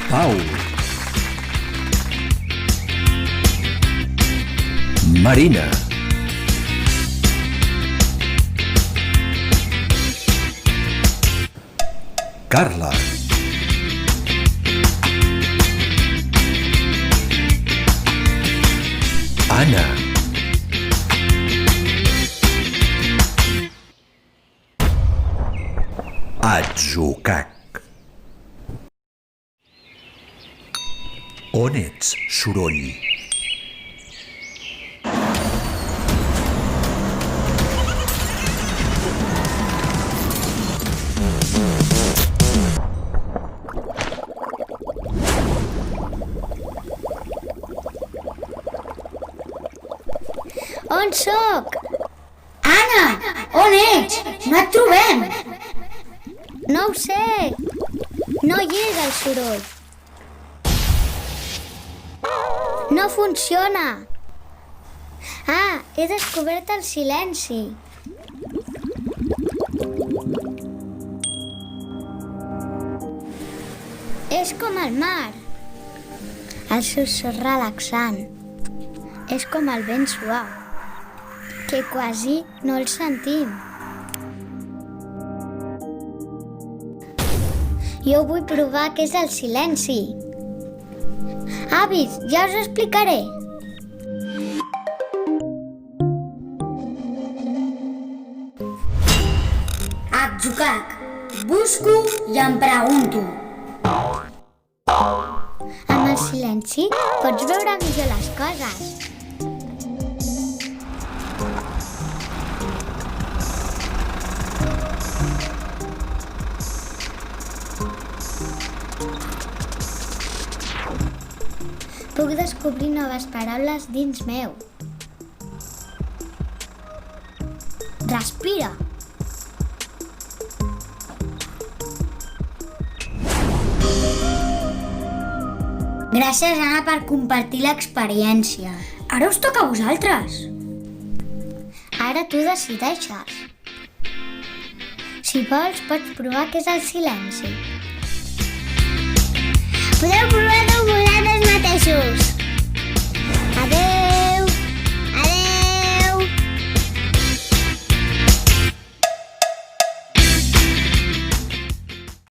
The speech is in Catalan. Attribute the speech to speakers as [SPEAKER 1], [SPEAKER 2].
[SPEAKER 1] Pau. Marina. Carla. Anna. Atzucac. On ets, soroll?
[SPEAKER 2] On sóc? Anna, on ets? No et trobem. No ho sé. No hi és el soroll. No funciona. Ah, he descobert el silenci. És com el mar. El seu so relaxant. És com el vent suau, que quasi no el sentim. Jo vull provar què és el silenci. Avis, ja us ho explicaré. Atzucac, busco i em pregunto. Amb el silenci pots veure millor les coses. Puc descobrir noves paraules dins meu. Respira. Gràcies, Anna, per compartir l'experiència. Ara us toca a vosaltres. Ara tu decideixes. Si vols, pots provar què és el silenci. Podeu provar